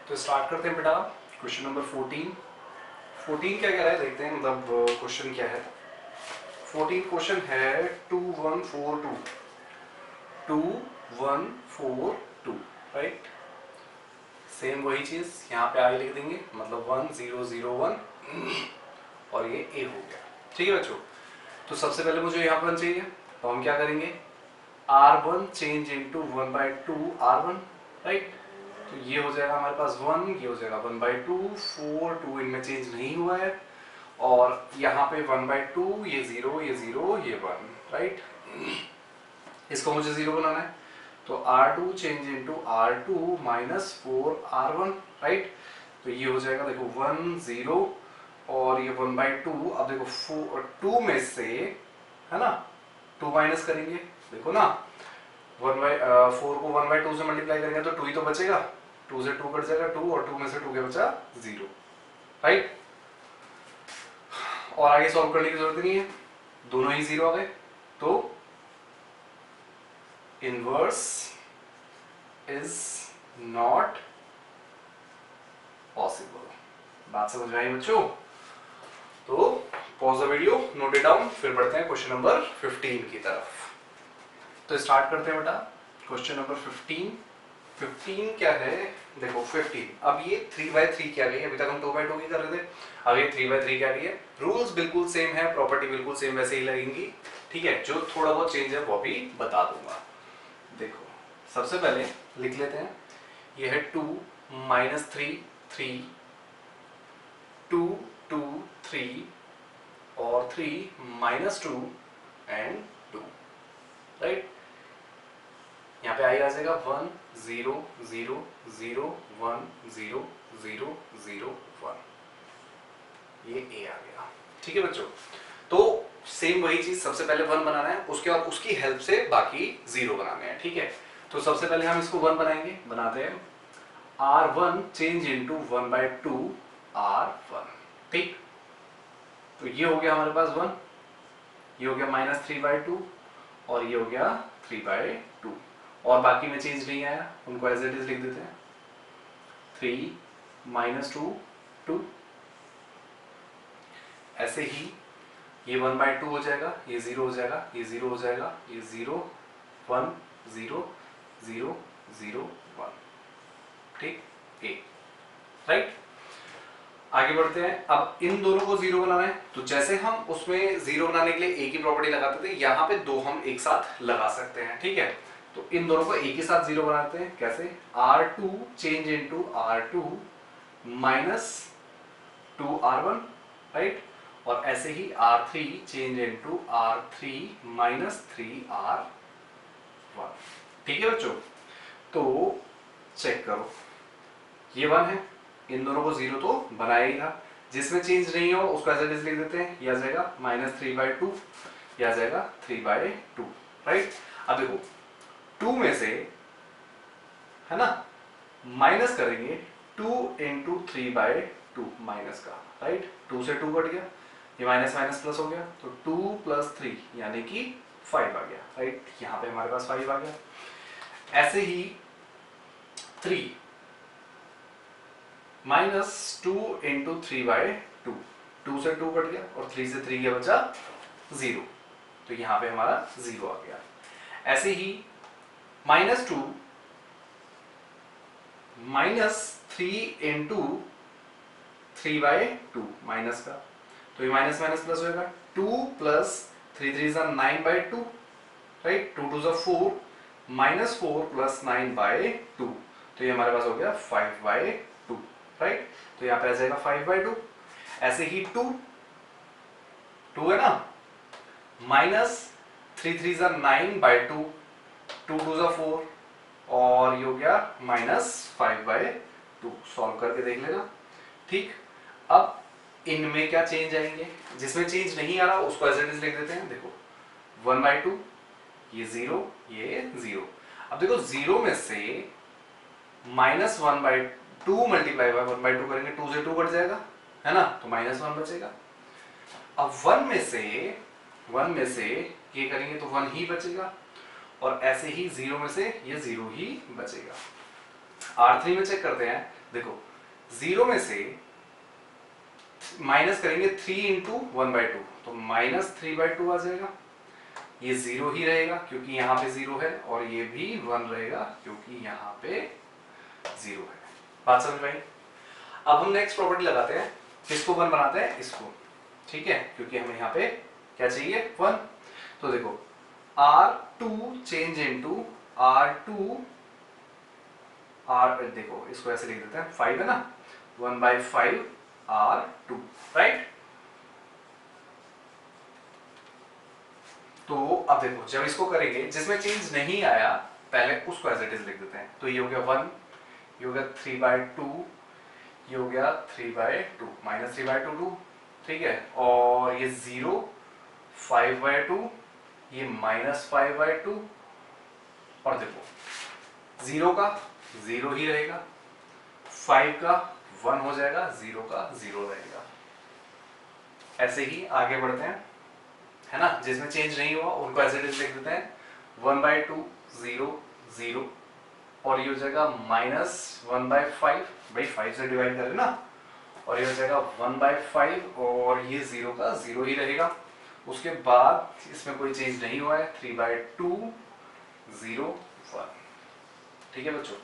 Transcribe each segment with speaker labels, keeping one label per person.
Speaker 1: तो स्टार्ट करते हैं बेटा। Question number 14। 14 क्या कह रहा है देखते हैं, मतलब क्वेश्चन क्या है। 14 क्वेश्चन है 2142 2142 राइट। सेम वही चीज यहाँ पे आगे लिख देंगे, मतलब 1001 और ये ए हो गया। ठीक है बच्चों, तो सबसे पहले मुझे यहाँ पर चाहिए, तो हम क्या करेंगे, R1 change into 1/2 R1 right. तो ये हो जाएगा हमारे पास 1, ये हो जाएगा 1/2, 4 2 इनमें चेंज नहीं हुआ है, और यहाँ पे 1/2 ये 0 ये 0 ये 1 राइट। इसको मुझे 0 बनाना है, तो R2 change into R2 minus 4 R1 right. तो ये हो जाएगा देखो 1 0 और ये 1/2। अब देखो 2 में से है ना 2 माइनस करेंगे, देखो ना 4 को 1/2 से मल्टीप्लाई करेंगे तो 2 ही तो बचेगा, 2 से 2 कट जाएगा 2 और 2 में से 2 क्या बचा 0 राइट। और आगे सॉल्व करने की जरूरत नहीं है, दोनों ही 0 आ गए, तो इनवर्स इज नॉट पॉसिबल। बात समझ में आई बच्चों? तो pause the video, note it down, फिर बढ़ते हैं क्वेश्चन नंबर 15 की तरफ। तो स्टार्ट करते हैं बेटा क्वेश्चन नंबर 15। 15 क्या है देखो 15। अब ये 3/3 क्या गई, अभी तक हम 2/2 की कर रहे थे, अब ये 3/3 क्या गई है। रूल्स बिल्कुल सेम है, प्रॉपर्टी बिल्कुल सेम वैसे ही लगेंगी, ठीक है। जो थोड़ा बहुत चेंज है वो भी बता दूंगा। देखो सबसे पहले लिख लेते हैं, ये है 2 माइनस 3 3 2 2 3 और 3 माइनस 2 एंड 2 राइट। यहाँ पे आई आ जाएगा 1 0 0 0 1 0 0 0 1, ये ए आ गया। ठीक है बच्चों, तो सेम वही चीज, सबसे पहले 1 बनाना है, उसके बाद उसकी हेल्प से बाकी 0 बनाने हैं, ठीक है। तो सबसे पहले हम इसको 1 बनाएंगे, बनाते हैं R1 चेंज इनटू 1/2 R1 ठीक। तो ये हो गया हमारे पास 1, ये हो गया माइनस 3/2 और ये हो गया 3/2, और बाकी में चेंज नहीं आया, उनको एज इट इज लिख देते हैं। 3 माइनस 2 2, ऐसे ही ये 1/2 हो जाएगा, ये 0 हो जाएगा, ये 0 हो जाएगा, ये 0 1 0 0 0 1 ठीक ए राइट। आगे बढ़ते हैं, अब इन दोनों को 0 बनाना है, तो जैसे हम उसमें 0 बनाने के लिए ए की प्रॉपर्टी लगाते थे, यहाँ पे 2 हम एक साथ लगा सकते हैं, ठीक है। तो इन दोनों को एक ही साथ 0 बनाते हैं, कैसे, R2 change into R2 minus 2 R1 right, और ऐसे ही R3 change into R3 minus 3 R1। ठीक है बच्चों, तो चेक करो, ये 1 है, इन दोनों को 0 तो बनाया ही था, जिसमें चेंज नहीं हो उसको एज इट इज लिख देते हैं, ये आ जाएगा माइनस 3/2, ये आ जाएगा 3/2 राइट। अब देखो 2 में से है ना माइनस करेंगे 2 इंटू 3/2 माइनस का राइट, 2 से 2 कट गया, ये माइनस माइनस प्लस हो गया, तो 2 + 3 यानी कि 5 आ गया राइट। यहाँ पे हमारे पास 5 आ गया। ऐसे ही 3 माइनस 2 इंटू 3/2, 2 से 2 कट गया और 3 से 3 क्या बचा 0, तो यहाँ पे हमारा 0 आ गया। ऐसे ही -2 माइनस 3 इंटू 3/2 माइनस का, तो ये माइनस माइनस प्लस होगा, 2 + 3 3 = 9/2 राइट, 2 2 = 4 -4 + 9/2, तो ये हमारे पास हो गया 5/2 राइट। तो यहाँ पे आ जाएगा 5/2। ऐसे ही 2 है ना, -3 3 = 9/2, 2 2 = 4 और ये हो गया -5/2। सॉल्व करके देख लेना, ठीक। अब इनमें क्या चेंज आएंगे, जिसमें चेंज नहीं आ रहा उसको एज इट इज लिख देते हैं। देखो 1/2, ये 0 ये 0। अब देखो 0 में से -1/2 मल्टीप्लाई बाय 1/2 करेंगे, 2 से 2 कट जाएगा है ना, तो -1 बचेगा। अब 1 में से ये करेंगे तो 1 ही बचेगा, और ऐसे ही 0 में से ये 0 ही बचेगा। R3 में चेक करते हैं, देखो 0 में से माइनस करेंगे 3 इंटू 1/2, तो -3/2 आ जाएगा। ये 0 ही रहेगा क्योंकि यहाँ पे 0 है, और ये भी 1 रहेगा क्योंकि यहाँ पे 0 है। बात समझ में आई? अब हम नेक्स्ट प्रॉपर्टी लगाते हैं, किसको 1 बनाते हैं, इसको, ठीक है, क्योंकि हमें यहाँ पे क्या चाहिए, 1। तो देखो R2 change into R2 R, देखो इसको ऐसे लिख देते हैं, 5 है ना, 1/5 R2, राइट। तो अब देखो जब इसको करेंगे जिसमें चेंज नहीं आया पहले उसको एज इट इज लिख देते हैं। तो ये हो गया 1, ये हो गया 3/2, ये हो गया 3/2, -3/2 2, ठीक है, और ये 0 5/2, ये -5/2, और देखो 0 का 0 ही रहेगा, 5 का 1 हो जाएगा, 0 का 0 रहेगा। ऐसे ही आगे बढ़ते हैं, है ना, जिसमें चेंज नहीं हुआ उनको एज इट इज लिख देते हैं, 1/2 0 0, और ये हो जाएगा -1/5, भाई 5 से डिवाइड करें ना, और ये हो जाएगा 1/5, और ये 0 का 0 ही रहेगा। उसके बाद इसमें कोई चेंज नहीं हुआ है, 3/2 0 1, ठीक है बच्चों।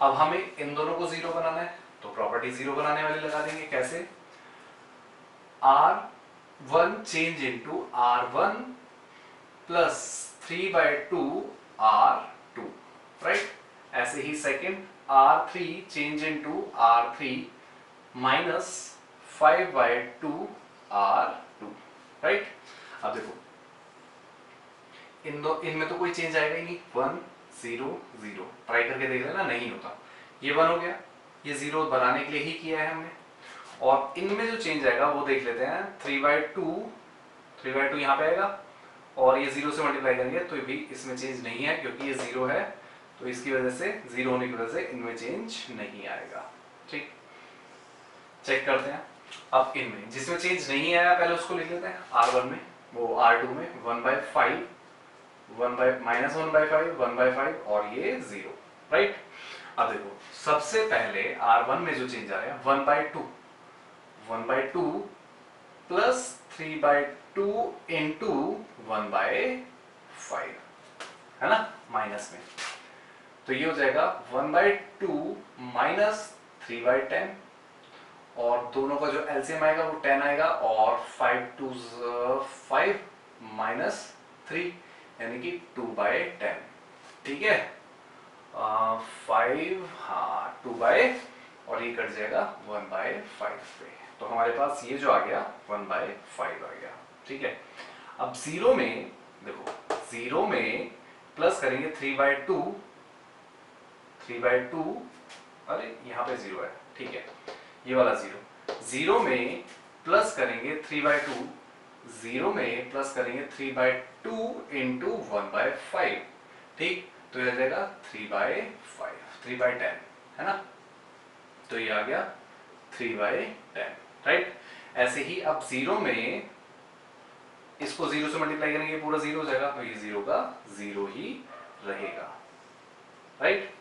Speaker 1: अब हमें इन दोनों को 0 बनाना है, तो प्रॉपर्टी 0 बनाने वाली लगा देंगे, कैसे, R1 change into R1 plus 3/2 R2, right. ऐसे ही second R3 change into R3 minus 5/2 R2, right. अब देखो इनमें तो कोई चेंज आएगा ही नहीं, 1 0 0, ट्राई करके देख लेना, नहीं होता। ये 1 हो गया, ये 0 बनाने के लिए ही किया है हमने, और इनमें जो चेंज आएगा वो देख लेते हैं, 3/2 यहाँ पे आएगा, और ये 0 से मल्टीप्लाई करेंगे तो भी इसमें चेंज नहीं है क्योंकि ये 0 है, तो इसकी वजह से 0 होने की वजह से इनमें चेंज नहीं आएगा, ठीक। चेक करते हैं अब इनमें जिसमें चेंज नहीं आया पहले उसको लिख लेते हैं, R1 में, वो R2 में 1/5 -1/5 1/5, और ये 0, राइट। अब देखो सबसे पहले R1 में जो चेंज आया 1/2 प्लस 3/2 इंटू 1/5, है ना, माइनस में, तो ये हो जाएगा 1/2 माइनस 3/10, और दोनों का जो एलसीएम आएगा वो 10 आएगा, और 5 2s 5 माइनस 3, यानी कि 2/10, ठीक है, 5, हाँ 2 और ये कट जाएगा 1/5 पे, तो हमारे पास ये जो आ गया 1/5 आ गया, ठीक है। अब 0 में देखो 0 में प्लस करेंगे 3/2, अरे यहाँ पे 0 है, ठीक है, ये वाला 0 में प्लस करेंगे 3/2, 0 में प्लस करेंगे 3/2 इंटू 1/5, ठीक, तो ये आ जाएगा 3/10, है ना, तो ये आ गया 3/10, राइट। ऐसे ही अब 0 में इसको 0 से मल्टीप्लाई करेंगे पूरा 0 हो जाएगा, तो ये 0 का 0 ही रहेगा, राइट।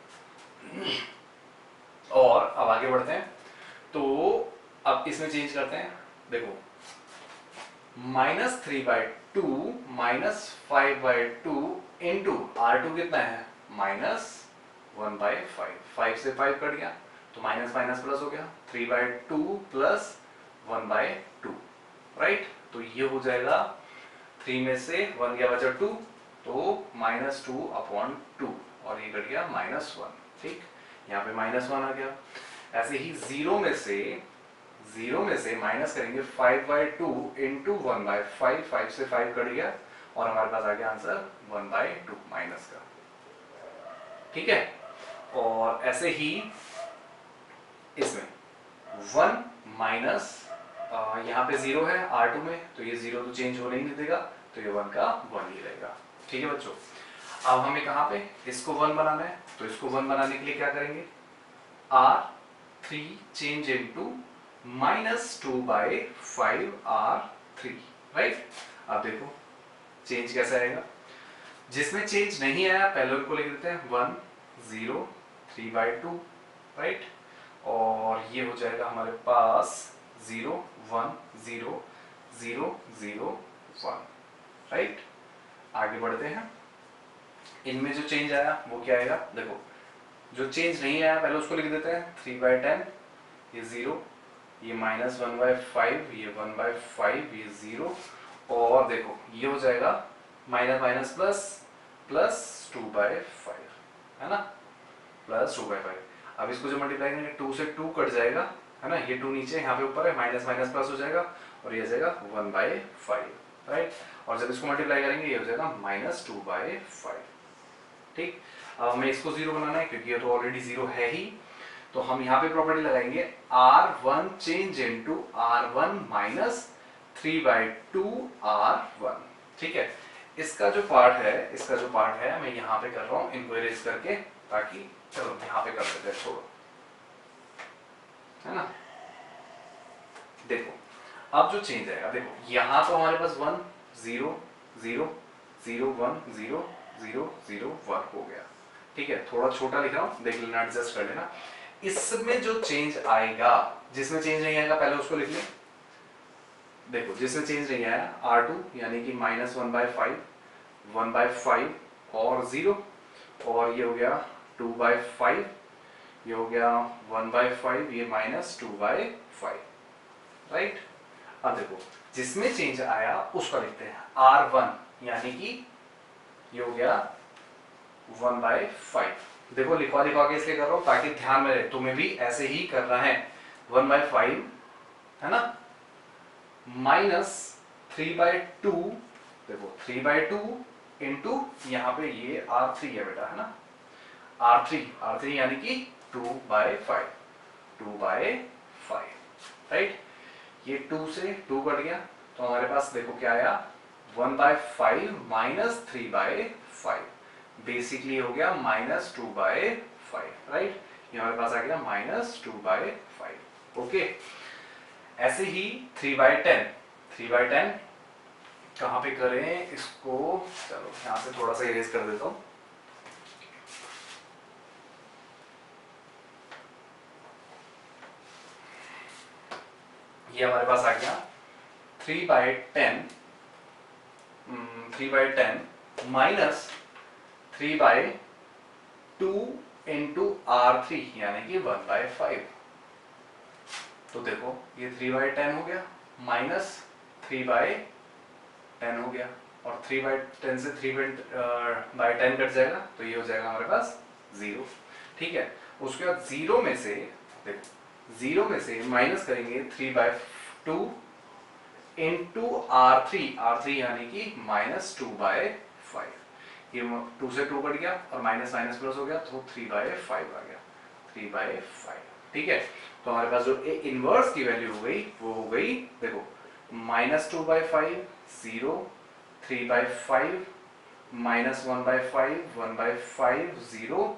Speaker 1: और अब आगे बढ़ते हैं, तो अब इसमें चेंज करते हैं, देखो -3/2 माइनस 5/2 इंटू R2 कितना है, -1/5, 5 से 5 कट गया तो माइनस माइनस प्लस हो गया, 3/2 प्लस 1/2, राइट। तो ये हो जाएगा 3 में से 1 गया बचा 2, तो -2/2, और ये कट गया -1, ठीक, यहाँ पे -1 आ गया। ऐसे ही 0 में से माइनस करेंगे 5/2 इंटू 1/5, 5 से 5 कट गया, और हमारे पास आ गया आंसर 1/2 माइनस का, ठीक है। और ऐसे ही इसमें 1 माइनस, यहाँ पे 0 है R2 में, तो ये 0 तो चेंज होने ही नहीं देगा, तो ये 1 का 1 ही रहेगा, ठीक है बच्चों। अब हमें कहाँ पे इसको 1 बनाना है, तो इसको 1 बनाने के लिए क्या करेंगे, R3 change into -2/5 R3, right. अब देखो चेंज कैसा आएगा, जिसमें चेंज नहीं आया पहले उनको लिख देते हैं 1 0 3/2, राइट। और ये हो जाएगा हमारे पास 0 1 0 0 0 1, राइट। आगे बढ़ते हैं। इनमें जो चेंज आया वो क्या आएगा, देखो जो चेंज नहीं आया पहले उसको लिख देते हैं 3/10, ये 0, ये -1/5, ये 1/5, ये 0, और देखो ये हो जाएगा माइनस माइनस प्लस प्लस 2/5, है ना, प्लस 2/5। अब इसको जो मल्टीप्लाई करेंगे 2 से 2 कट जाएगा, है ना, ये 2 नीचे यहाँ पे ऊपर है, माइनस माइनस प्लस हो जाएगा और ये हो जाएगा 1/5, राइट। और जब इसको मल्टीप्लाई करेंगे ये हो जाएगा -2/5, ठीक। अब हमें इसको 0 बनाना है क्योंकि ये तो ऑलरेडी 0 है ही, तो हम यहाँ पे प्रॉपर्टी लगाएंगे R1 change into R1 minus 3/2 R1, ठीक है। इसका जो पार्ट है मैं यहाँ पे कर रहा हूँ इनको इरेज करके, ताकि चलो यहाँ पे कर देते हैं, छोड़ो, है ना। देखो अब जो चेंज आएगा, देखो यहाँ तो हमारे पास 1 0 0 0 1 0 0 0 1 हो गया, ठीक है। थोड़ा छोटा लिख रहा हूँ, देख लेना, एडजस्ट कर लेना। इसमें जो चेंज आएगा, जिसमें चेंज नहीं आएगा पहले उसको लिख लें। देखो जिसमें चेंज नहीं आया R2 यानी कि -1/5 1/5 और 0, और ये हो गया 2/5, ये हो गया 1/5, ये -2/5, राइट। अब देखो जिसमें चेंज आया उसका लिखते हैं R1 यानी कि ये हो गया 1/5। देखो लिखवा लिखवा के इसलिए कर रहा हूं ताकि ध्यान में रहे, तुम्हें भी ऐसे ही करना है। 1/5 है ना, -3/2, देखो 3/2 इंटू यहाँ पे ये R3 है बेटा, है ना, R3 यानी कि 2/5 राइट। ये 2 से 2 कट गया तो हमारे पास देखो क्या आया 1/5 माइनस 3/5, बेसिकली हो गया -2/5, राइट। ये हमारे पास आ गया -2/5, ओके। ऐसे ही 3/10 कहाँ पे करें इसको, चलो यहाँ से थोड़ा सा इरेज कर देता हूँ। ये हमारे पास आ गया 3/10 माइनस 3/2 इंटू R3 यानी कि 1/5। तो देखो ये 3/10 हो गया माइनस 3/10 हो गया, और 3/10 से 3/10 कट जाएगा तो ये हो जाएगा हमारे पास 0, ठीक है। उसके बाद 0 में से देखो 0 में से माइनस करेंगे 3/2 इंटू R3 यानी कि -2/5। ये 2 से 2 कट गया और माइनस माइनस प्लस हो गया तो 3/5 आ गया, 3/5, ठीक है। तो हमारे पास जो ए इनवर्स की वैल्यू हो गई वो हो गई, देखो -2/5 0 3/5 -1/5 1/5 0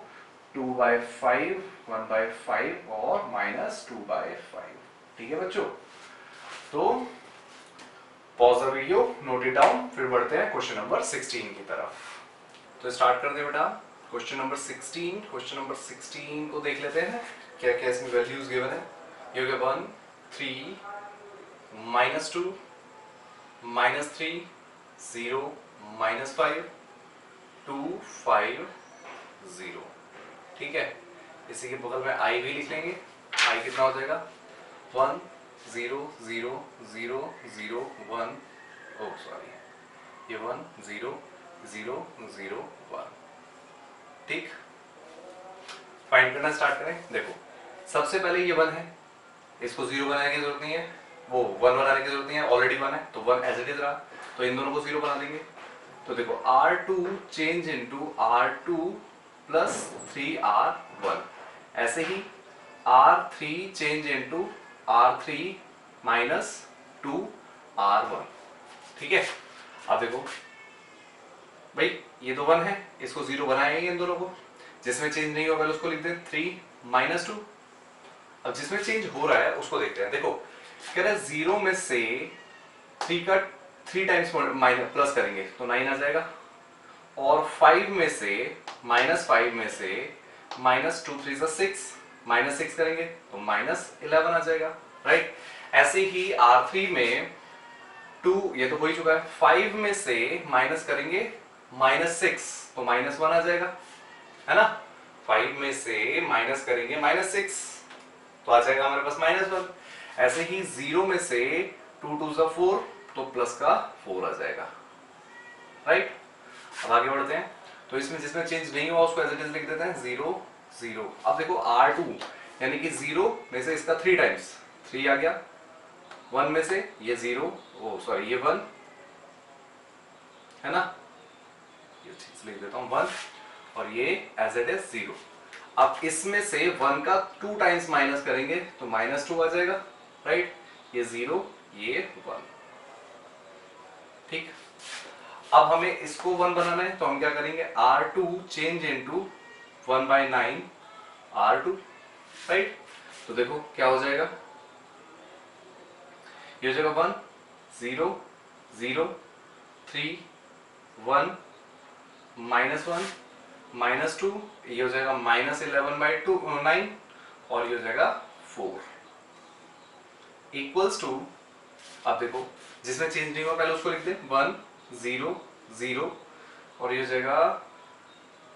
Speaker 1: 2/5 1/5 और -2/5, ठीक है बच्चों। तो pause the video, note it down, फिर बढ़ते हैं क्वेश्चन नंबर 16 की तरफ। तो स्टार्ट कर दे बेटा क्वेश्चन नंबर 16। क्वेश्चन नंबर 16 को देख लेते हैं क्या क्या इसमें वैल्यूज गिवन है। ये हो गया 1 3 -2 -3 0 -5 2 5 0, ठीक है। इसी के बगल में i भी लिख लेंगे। i कितना हो जाएगा 1 0 0 0 0 1, ओ सॉरी ये 1 0 0 0 1, ठीक। फाइंड करना स्टार्ट करें। देखो सबसे पहले ये 1 है, इसको 0 बनाने की जरूरत नहीं है, वो 1 बनाने की जरूरत नहीं है, ऑलरेडी 1 है तो 1 एज इट इज रहा, तो इन दोनों को 0 बना देंगे। तो देखो R2 change into R2 plus 3R1, ऐसे ही R3 change into R3 minus 2R1, ठीक है। अब देखो भाई ये तो 1 है, इसको 0 बनाएंगे इन दोनों को, जिसमें चेंज नहीं होगा पहले उसको लिख दें 3 -2। अब जिसमें चेंज हो रहा है उसको देखते हैं। देखो कह रहा है 0 में से 3 का 3 टाइम्स माइनस प्लस करेंगे तो 9 आ जाएगा, और 5 में से -5 में से -2 3 6 -6 करेंगे तो -11 आ जाएगा, राइट। ऐसे ही R3 में 2, ये तो हो ही चुका है, 5 में से माइनस करेंगे -6 तो -1 आ जाएगा, है ना। 5 में से माइनस करेंगे -6 तो आ जाएगा हमारे पास -1। ऐसे ही 0 में से 2 2 ज़ा 4 तो प्लस का 4 आ जाएगा, राइट। अब आगे बढ़ते हैं, तो इसमें जिसमें चेंज नहीं हुआ उसको एज इट इज लिख देते हैं 0 0। अब देखो R2 यानी कि 0 में से इसका 3 टाइम्स 3 आ गया, 1 में से ये 0, ओ सॉरी ये 1 है ना, ये चीज लिख देता हूं 1 और ये एज इट इज 0। अब इसमें से 1 का 2 टाइम्स माइनस करेंगे तो -2 आ जाएगा, राइट। ये 0 ये 1, ठीक। अब हमें इसको 1 बनाना है तो हम क्या करेंगे, R2 change into 1/9 R2, right. तो देखो क्या हो जाएगा, ये हो जाएगा 1 0 0 3 1 -1 -2, ये हो जाएगा -11/9 और ये हो जाएगा 4 इक्वल्स टू। अब देखो जिसमें चेंज नहीं हुआ पहले उसको लिख दे 1 0 0 और ये हो जाएगा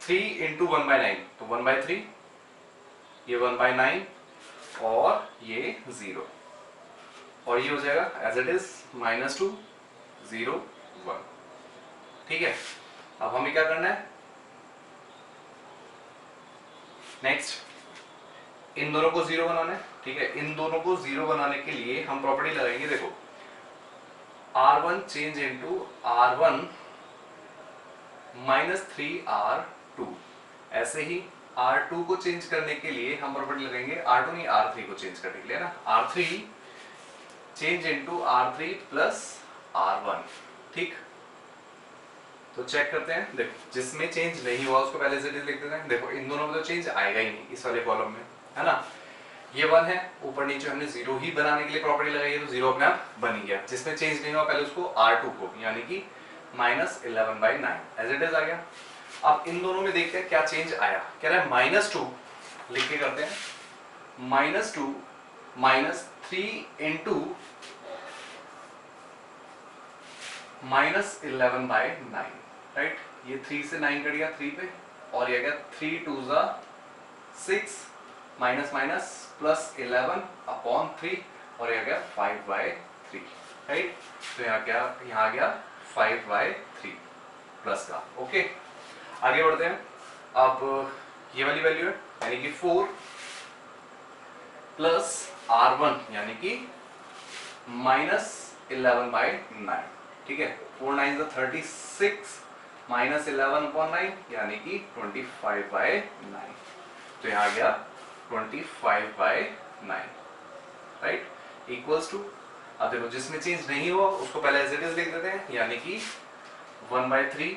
Speaker 1: 3 इंटू 1/9 तो 1/3, ये 1/9 और ये 0 और ये हो जाएगा एज इट इज -2 0 1, ठीक है। अब हमें क्या करना है, नेक्स्ट इन दोनों को 0 बनाना है, ठीक है। इन दोनों को 0 बनाने के लिए हम प्रॉपर्टी लगाएंगे, देखो R1 change into R1 -3R2। ऐसे ही R2 को चेंज करने के लिए हम प्रॉपर्टी लगाएंगे, R2 नहीं R3 को चेंज करने के लिए ना, R3 change into R3 plus R1, ठीक। तो चेक करते हैं, देखो जिसमें चेंज नहीं हुआ उसको पहले से लिख देते हैं। देखो इन दोनों में तो चेंज आएगा ही नहीं इस वाले कॉलम में, है ना। ये 1 है, ऊपर नीचे हमने 0 ही बनाने के लिए प्रॉपर्टी लगाई है तो 0 अपने आप बन ही गया। जिसमें चेंज नहीं हुआ पहले उसको R2 को यानी कि -11/9 एज इट इज आ गया। अब इन दोनों में देखते हैं क्या चेंज आया, कह रहा है -2 लिख के करते हैं, -2 -3 इंटू -11/9, राइट। ये 3 से 9 कट गया 3 पे और ये गया 3 2 ज़ा 6 माइनस माइनस प्लस 11/3 और ये गया 5/3, राइट। तो यहाँ आ गया 5/3 प्लस का, ओके। आगे बढ़ते हैं, अब ये वाली वैल्यू है यानी कि 4 प्लस R1 यानी कि -11/9, ठीक है। 4 9 36 -11/9 यानी कि 25/9, तो यहाँ आ गया 25/9, राइट, इक्वल्स टू। अब देखो जिसमें चेंज नहीं हुआ उसको पहले एज इट इज लिख देते हैं यानी कि 1/3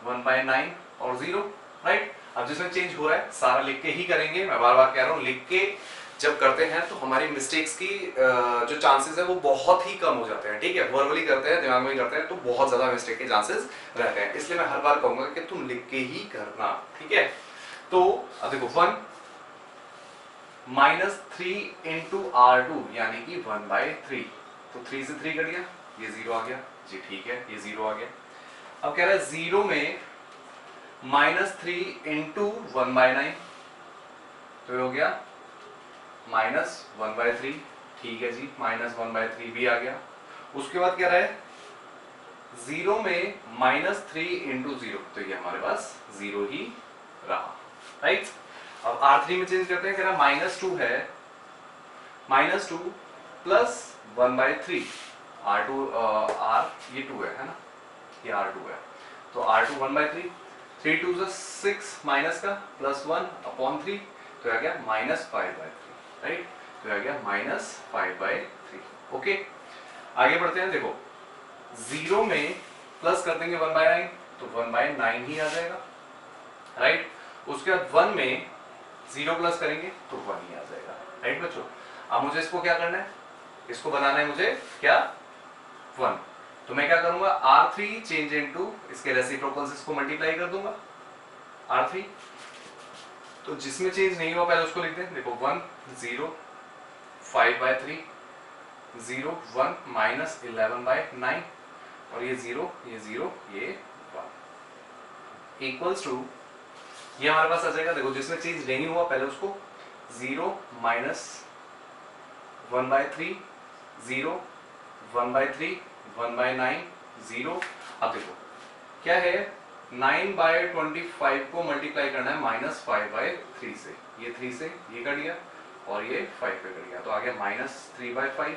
Speaker 1: 1/9 और 0, राइट। अब जिसमें चेंज हो रहा है सारा लिख के ही करेंगे, मैं बार बार कह रहा हूँ, लिख के जब करते हैं तो हमारी मिस्टेक्स की जो चांसेस है वो बहुत ही कम हो जाते हैं, ठीक है। वर्बली करते हैं, दिमाग में ही करते हैं तो बहुत ज्यादा मिस्टेक के चांसेस रहते हैं, इसलिए मैं हर बार कहूंगा कि तुम लिख के ही करना, ठीक है। तो अब देखो 1 -3 इंटू R2 यानी कि 1/3, तो 3 से 3 कट गया, ये 0 आ गया जी, ठीक है, ये 0 आ गया। अब कह रहा है 0 में -3 इंटू 1/9 तो ये हो गया -1/3, ठीक है जी, -1/3 भी आ गया। उसके बाद कह रहा है 0 में -3 इंटू 0 तो ये हमारे पास 0 ही रहा, राइट। अब R3 में चेंज करते हैं, कह रहा है -2 है, -2 प्लस 1/3, R2 R ये 2 है ना, ये R2 है, तो R2 1/3, 3 2 6 माइनस का प्लस 1/3 तो आ गया -5/3, राइट। तो आ गया -5/3, ओके। आगे बढ़ते हैं, देखो 0 में प्लस कर देंगे 1/9 तो 1/9 ही आ जाएगा, राइट। उसके बाद 1 में 0 प्लस करेंगे तो 1 ही आ जाएगा, राइट बच्चों। अब मुझे इसको क्या करना है, इसको बनाना है मुझे क्या 1, तो मैं क्या करूंगा R3 चेंज इनटू इसके रेसिप्रोकल्स, इसको मल्टीप्लाई कर दूंगा R3, तो जिसमें चेंज नहीं हुआ पहले उसको लिखते हैं। देखो 1 0 5/3 0 1 माइनस 11/9 और ये 0 ये 1 इक्वल्स टू, ये हमारे पास आ जाएगा। देखो जिसमें चेंज नहीं हुआ पहले उसको 0 माइनस 1/3 0 1/3 1/9 0। अब देखो क्या है, 9/25 को मल्टीप्लाई करना है -5/3 से, ये 3 से ये कट गया और ये 5 पे कट गया, तो आ गया -3/5,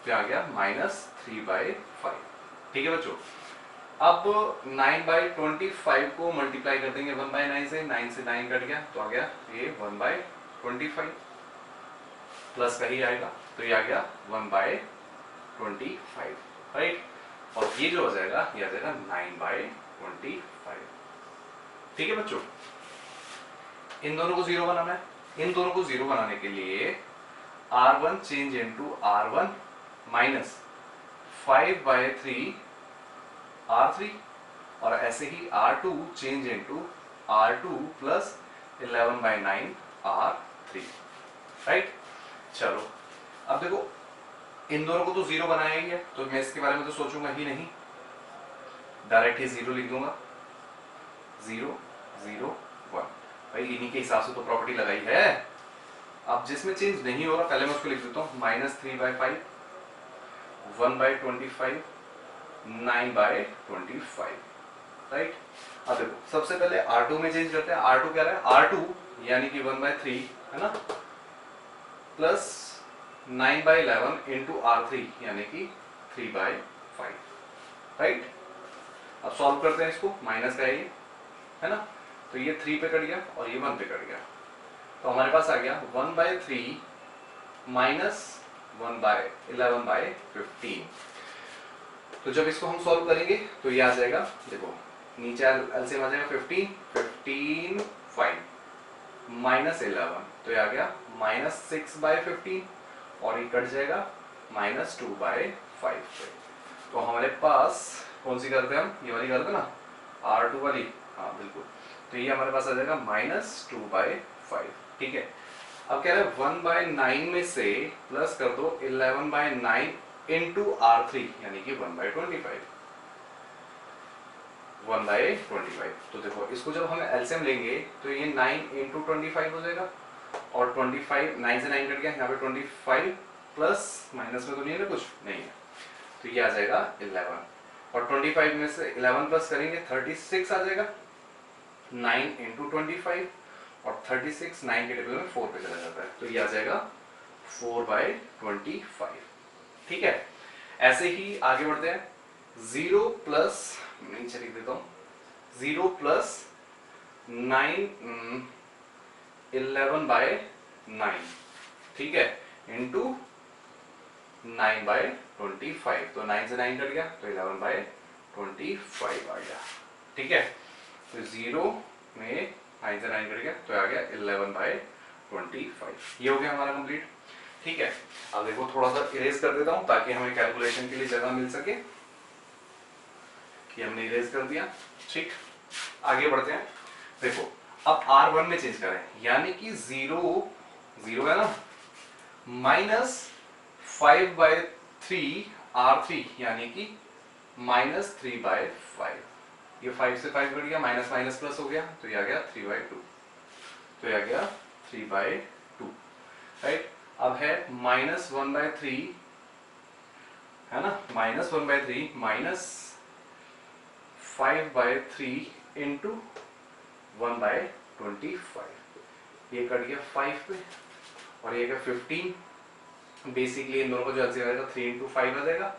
Speaker 1: फिर आ गया -3/5। ठीक है बच्चों, अब 9/25 को मल्टीप्लाई कर देंगे 1/9 से, 9 से 9 कट गया तो आ गया ये 1/25 प्लस का ही आएगा, तो ये आ गया 1/25, राइट। और ये जो हो जाएगा ये आ जाएगा 9/25। ठीक है बच्चों, इन दोनों को जीरो बनाना है। इन दोनों को जीरो बनाने के लिए R1 change into R1 minus 5/3 R3 और ऐसे ही R2 change into R2 plus 11/9 R3, right. चलो अब देखो इन दोनों को तो जीरो बनाया ही है, तो मैं इसके बारे में तो सोचूंगा ही नहीं, डायरेक्ट ही जीरो लिख दूंगा। 0 0 1, भाई इन्हीं के हिसाब से तो प्रॉपर्टी लगाई है। अब जिसमें चेंज नहीं हो रहा पहले मैं उसको लिख देता हूँ -3/5 1/25 9/25, राइट। अब देखो सबसे पहले R2 में चेंज करते हैं। R2 क्या है, R2 यानी कि 1/3 है ना, प्लस 9/11 इंटू R3 यानी कि 3/5, राइट। अब सॉल्व करते हैं इसको, माइनस का है ना, तो ये 3 पे कट गया और ये 1 पे कट गया, तो हमारे पास आ गया 1/3 माइनस 1/11/15। तो जब इसको हम सॉल्व करेंगे तो ये आ जाएगा, देखो नीचे एलसीएम आ जाएगा 15 5 माइनस 11, तो ये आ गया -6/15 और ये कट जाएगा -2/5 पे। तो हमारे पास कौन सी करते हैं हम, ये वाली करते हैं ना, R2 वाली, हाँ बिल्कुल। तो ये हमारे पास आ जाएगा -2/5, ठीक है। अब कह रहे हैं 1/9 में से प्लस कर दो 11/9 इंटू R3 यानी कि 1/25, 1/25। तो देखो इसको जब हम एलसीएम लेंगे तो ये 9 इंटू 25 हो जाएगा और 25 9 से 9 कट गया, यहाँ पे 25 प्लस माइनस में तो नहीं है ना, कुछ नहीं है, तो ये आ जाएगा 11 और 25 में से 11 प्लस करेंगे 36 आ जाएगा। 9 इंटू 25 और 36 9 के टेबल में 4 पे चला जाता है, तो ये आ जाएगा 4/25, ठीक है। ऐसे ही आगे बढ़ते हैं, 0 प्लस नीचे लिख देता हूं, 0 प्लस 9 11/9, ठीक है, इंटू 9/25, तो 9 से 9 कट गया तो 11/25 आ गया, ठीक है। तो 0 में 9 से 9 कट गया तो आ गया 11/25, ये हो गया हमारा कंप्लीट, ठीक है। अब देखो थोड़ा सा इरेज कर देता हूं ताकि हमें कैलकुलेशन के लिए जगह मिल सके, कि हमने इरेज कर दिया, ठीक। आगे बढ़ते हैं, देखो अब R1 में चेंज करें, यानी कि 0 है ना, माइनस 5/3 R3 यानी कि -3/5, ये 5 से 5 कट गया, माइनस माइनस प्लस हो गया, तो ये आ गया 3/2, तो ये आ गया 3/2, राइट। अब है -1/3 है ना, -1/3 माइनस 5/3 इंटू 1/25, ये कट गया 5 पे और ये क्या 15, बेसिकली इन दोनों का जो आंसर आएगा 3 इंटू 5 आ जाएगा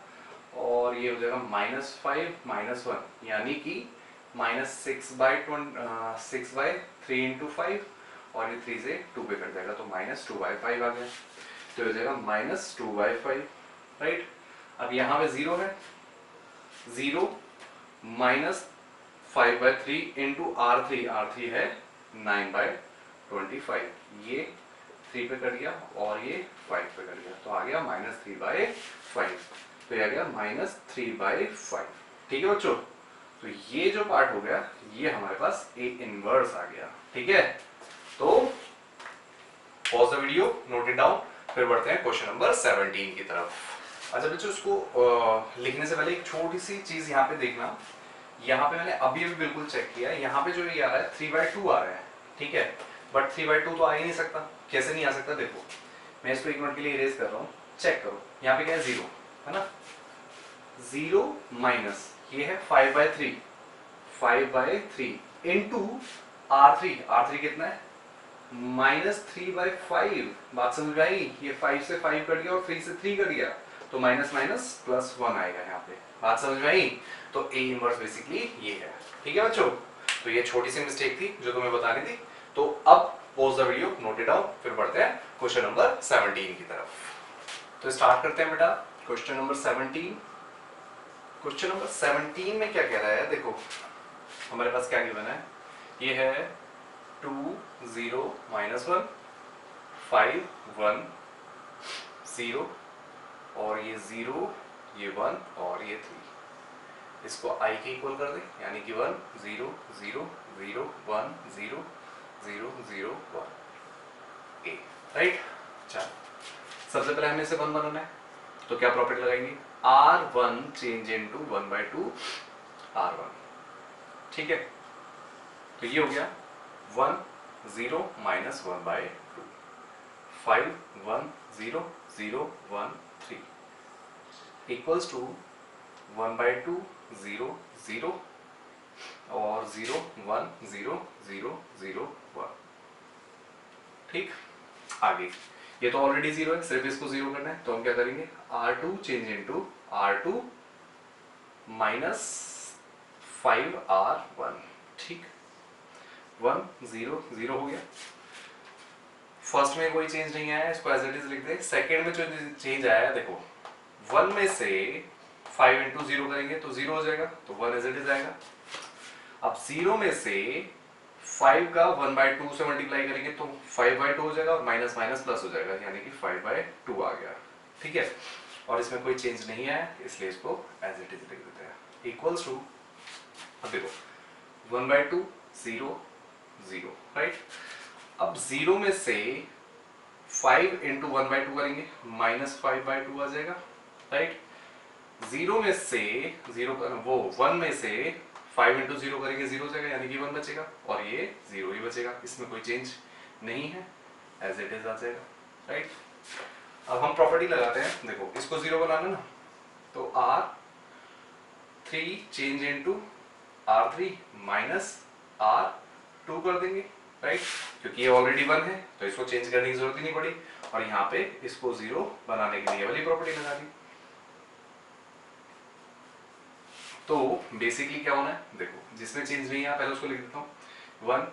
Speaker 1: और ये हो जाएगा -5 -1 यानी कि -6/3 इंटू 5 और ये 3 से 2 पे कट जाएगा, तो -2/5 आ गया, तो हो जाएगा -2/5, राइट। अब यहाँ पे 0 है, 0 माइनस 5/3 इंटू R3 है 9/25, ये 3 पे कट गया और ये 5 पे कट गया, तो आ गया -3/5, तो ये आ गया -3/5, ठीक है बच्चों। तो ये जो पार्ट हो गया ये हमारे पास A इनवर्स आ गया, ठीक है। तो pause the video, note it down, फिर बढ़ते हैं क्वेश्चन नंबर 17 की तरफ। अच्छा बच्चों, इसको लिखने से पहले एक छोटी सी चीज यहाँ पे देखना। यहाँ पे मैंने अभी बिल्कुल चेक किया, यहाँ पे जो ये आ रहा है 3/2 आ रहा है, ठीक है, बट 3/2 तो आ ही नहीं सकता। कैसे नहीं आ सकता, देखो मैं इसको एक मिनट के लिए इरेज कर रहा हूँ, चेक करो। यहाँ पे क्या है, 0 है ना, 0 माइनस ये है 5/3, 5/3 इंटू R3 कितना है, -3/5। बात समझ में आई, ये 5 से 5 कट गया और 3 से 3 कट गया, तो माइनस माइनस +1 आएगा यहाँ पे। बात समझ में आई, तो A इनवर्स बेसिकली ये है, ठीक है बच्चों। तो ये छोटी सी मिस्टेक थी जो तुम्हें बतानी थी। तो अब pause the video, note it down, फिर बढ़ते हैं क्वेश्चन नंबर 17 की तरफ। तो स्टार्ट करते हैं बेटा क्वेश्चन नंबर 17। क्वेश्चन नंबर 17 में क्या कह रहा है, देखो हमारे पास क्या गिवन है, ये है 2 0 -1 5 1 0 और ये 0 ये 1 और ये 3। इसको I के इक्वल कर दे, यानी कि 1 0 0 0 1 0 0 0 1 A, राइट। चल सबसे पहले हमें इसे 1 बनाना है, तो क्या प्रॉपर्टी लगाएंगे, R1 चेंज इनटू 1/2 R1, ठीक है। तो ये हो गया 1 0 -1/2 5 1 0 0 1 3 इक्वल्स टू 1/2 0 0 और 0 1 0 0 0 1, ठीक। आगे ये तो ऑलरेडी 0 है, सिर्फ इसको 0 करना है, तो हम क्या करेंगे, R2 change into R2 -5R1, ठीक। 1 0 0 हो गया। फर्स्ट में कोई चेंज नहीं आया, इसको एज इट इज लिख दे। सेकेंड में जो चेंज आया है, देखो 1 में से 5 इंटू 0 करेंगे तो 0 हो जाएगा, तो 1 एज इट इज आएगा। अब 0 में से 5 का 1/2 से मल्टीप्लाई करेंगे तो 5/2 हो जाएगा और माइनस माइनस प्लस हो जाएगा, यानी कि 5/2 आ गया, ठीक है। और इसमें कोई चेंज नहीं आया, इसलिए इसको एज इट इज लिख देते हैं, इक्वल्स टू, अब देखो 1/2 0 0, राइट। अब 0 में से 5 इंटू 1/2 करेंगे, -5/2 आ जाएगा, राइट। 0 में से 1 में से 5 इंटू 0 करेंगे 0 हो जाएगा, यानी कि 1 बचेगा और ये 0 ही बचेगा, इसमें कोई चेंज नहीं है, एज इट इज आ जाएगा, राइट। अब हम प्रॉपर्टी लगाते हैं, देखो इसको 0 बनाना ना, तो R3 change into R3 minus R2 कर देंगे, राइट, क्योंकि ये ऑलरेडी 1 है तो इसको चेंज करने की जरूरत ही नहीं पड़ी, और यहाँ पे इसको 0 बनाने के लिए वाली प्रॉपर्टी लगा दी। तो बेसिकली क्या होना है, देखो जिसमें चेंज नहीं है पहले उसको लिख देता हूँ, 1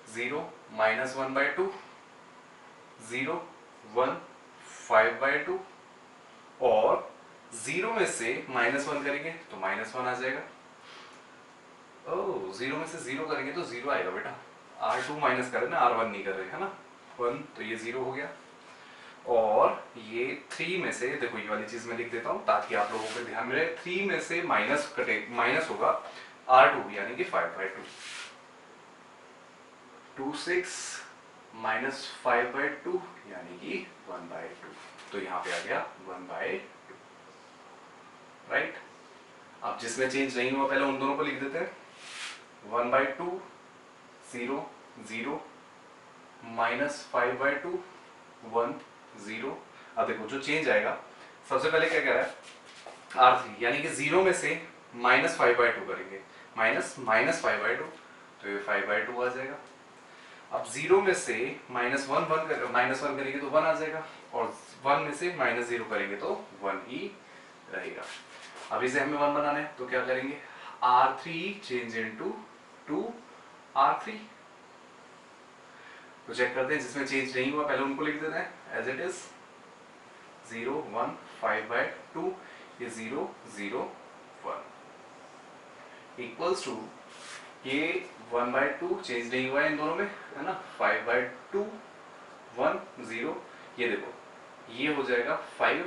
Speaker 1: 0 -1/2 0 1 5/2 और 0 में से -1 करेंगे तो -1 आ जाएगा। ओह 0 में से 0 करेंगे तो 0 आएगा बेटा, R2 माइनस कर रहे ना, R1 नहीं कर रहे, है ना, 1, तो ये 0 हो गया। और ये 3 में से, देखो ये वाली चीज मैं लिख देता हूं ताकि आप लोगों को ध्यान में रहे, 3 में से माइनस कटे, माइनस होगा R2 यानी कि 5/2, 26 -5/2 यानी कि 1/2, तो यहाँ पे आ गया 1/2, राइट। अब जिसमें चेंज नहीं हुआ पहले उन दोनों को लिख देते हैं, 1/2 0 0 -5/2 1 0। अब देखो जो चेंज आएगा, सबसे पहले क्या कह रहा है, R3 यानी कि 0 में से -5/2 करेंगे, -5/2 तो ये 5/2 आ जाएगा। अब 0 में से -1 करेंगे तो 1 आ जाएगा, और 1 में से -0 करेंगे तो 1 ही रहेगा। अब इसे हमें 1 बनाना है तो क्या करेंगे, R3 चेंज इनटू 2 R3, तो चेक करते हैं, जिसमें चेंज नहीं हुआ पहले उनको लिख देते हैं एज इट इज, 0 1 5/2 ये 0 0 1 इक्वल्स टू, ये 1/2 चेंज नहीं हुआ है इन दोनों में, है ना, 5/2 1 0, ये देखो ये हो जाएगा 5,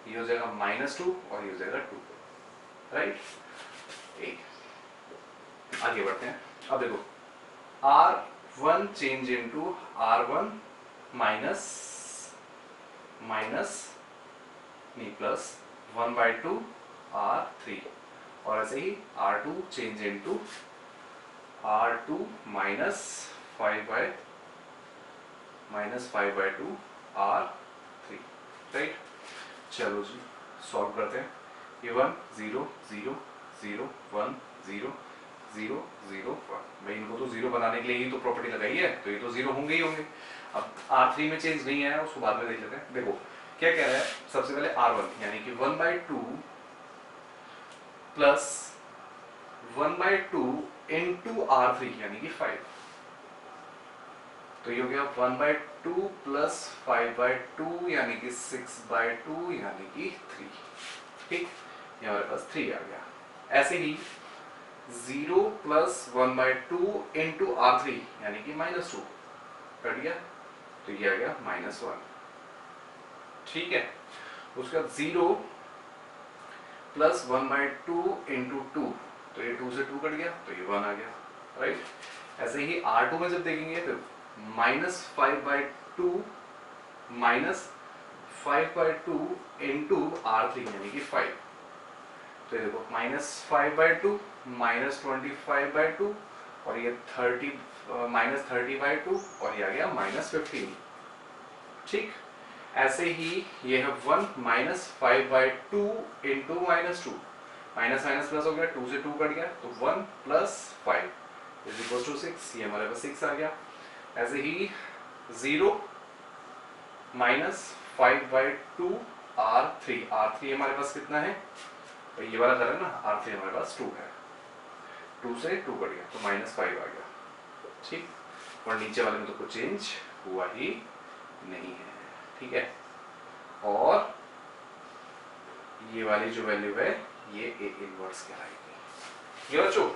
Speaker 1: ये हो जाएगा -2 और ये हो जाएगा 2, राइट। आगे बढ़ते हैं, अब देखो 1 चेंज इनटू R1 माइनस नहीं प्लस 1/2 R3, और ऐसे ही R2 change into R2 minus 5/2 R3, right. चलो जी सॉल्व करते हैं। ये 1 0 0 0 1 0 0 0 1, भाई इनको तो जीरो बनाने के लिए ही तो प्रॉपर्टी लगाई है, तो ये तो जीरो होंगे ही होंगे। अब R3 में चेंज नहीं है, उसको बाद में देख लेते हैं। देखो क्या कह रहा है, सबसे पहले R1 यानी कि 1/2 प्लस 1/2 इंटू R3 यानी कि 5, तो ये हो गया 1/2 प्लस 5/2 यानी कि 6/2 यानी कि 3, ठीक, ये हमारे पास 3 आ गया। ऐसे ही 0 प्लस 1/2 इंटू R3 यानी कि -2 कट गया, तो ये आ गया -1, ठीक है। उसके बाद 0 प्लस 1/2 इंटू 2, तो ये 2 से 2 कट गया, तो ये 1 आ गया, राइट। ऐसे ही R2 में जब देखेंगे तो -5/2 माइनस 5/2 इंटू R3 यानी कि 5, तो देखो -5/2 -25/2 और ये 30/2 और ये आ गया -15, ठीक। ऐसे ही ये है 1 -5/2 इंटू -2, माइनस माइनस प्लस हो गया, 2 से 2 कट गया, तो 1 प्लस 5 इज इक्वल टू 6, ये हमारे पास 6 आ गया। ऐसे ही 0 -5/2 R3 हमारे पास कितना है, तो ये वाला कर है ना, R3 हमारे पास 2 है, 2 से 2 कट गया, तो -5 आ गया, ठीक। और नीचे वाले में तो कुछ चेंज हुआ ही नहीं है, ठीक है। और ये वाली जो वैल्यू है ये A इनवर्स कहलाएगी। ये बच्चों,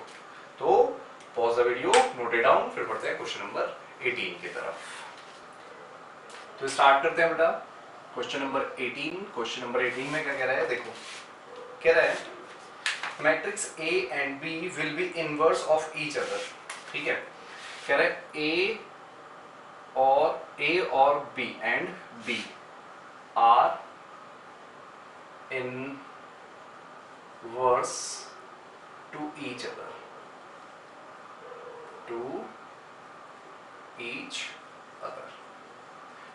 Speaker 1: तो pause the video, note it down, फिर बढ़ते हैं क्वेश्चन नंबर 18 की तरफ। तो स्टार्ट करते हैं बेटा क्वेश्चन नंबर 18। क्वेश्चन नंबर 18 में क्या कह रहा है, देखो कह रहा है matrix A and B will be inverse of each other, ठीक है। कह रहा है A और B and B are inverse two each other,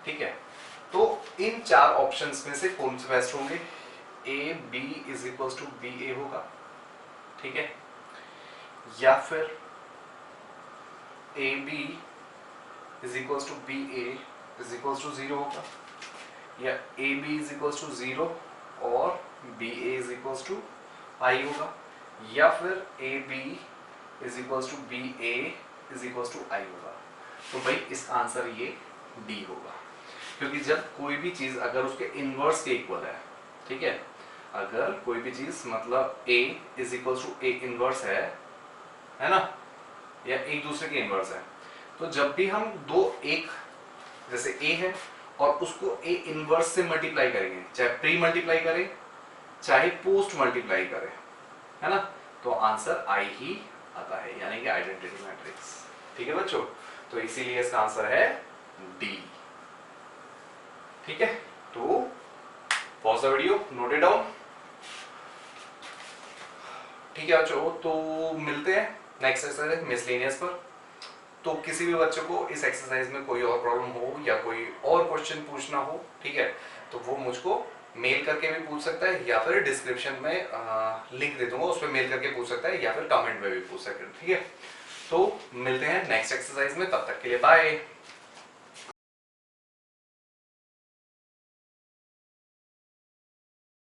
Speaker 1: ठीक है। तो इन चार ऑप्शंस में से कौन से बेस्ट होंगे, A B is equals to B A होगा, ठीक है, या फिर A B is equals to B A is equals to 0 होगा, या A B is equals to 0 और B A is equals to I होगा, या फिर A B is equals to B A is equals to I होगा। तो भाई इसका आंसर ये डी होगा, क्योंकि जब कोई भी चीज अगर उसके इनवर्स के इक्वल है, ठीक है, अगर कोई भी चीज मतलब a is equals to a inverse है ना, या एक दूसरे के इनवर्स है, तो जब भी हम दो एक जैसे a है और उसको a इनवर्स से मल्टीप्लाई करेंगे, चाहे प्री मल्टीप्लाई करें चाहे पोस्ट मल्टीप्लाई करें, है ना, तो आंसर आई ही आता है, यानी कि आइडेंटिटी मैट्रिक्स, ठीक है बच्चों। तो इसीलिए इसका आंसर है डी, ठीक है। तो pause the video, note it down, ठीक है बच्चों। तो मिलते हैं नेक्स्ट एक्सरसाइज मिसलेनियस पर। तो किसी भी बच्चे को इस एक्सरसाइज में कोई और प्रॉब्लम हो या कोई और क्वेश्चन पूछना हो, ठीक है, तो वो मुझको मेल करके भी पूछ सकता है, या फिर डिस्क्रिप्शन में लिंक दे दूंगा, उस पर मेल करके पूछ सकता है, या फिर कमेंट में भी पूछ सकते हैं, ठीक है। तो मिलते हैं नेक्स्ट एक्सरसाइज में, तब तक के लिए बाय।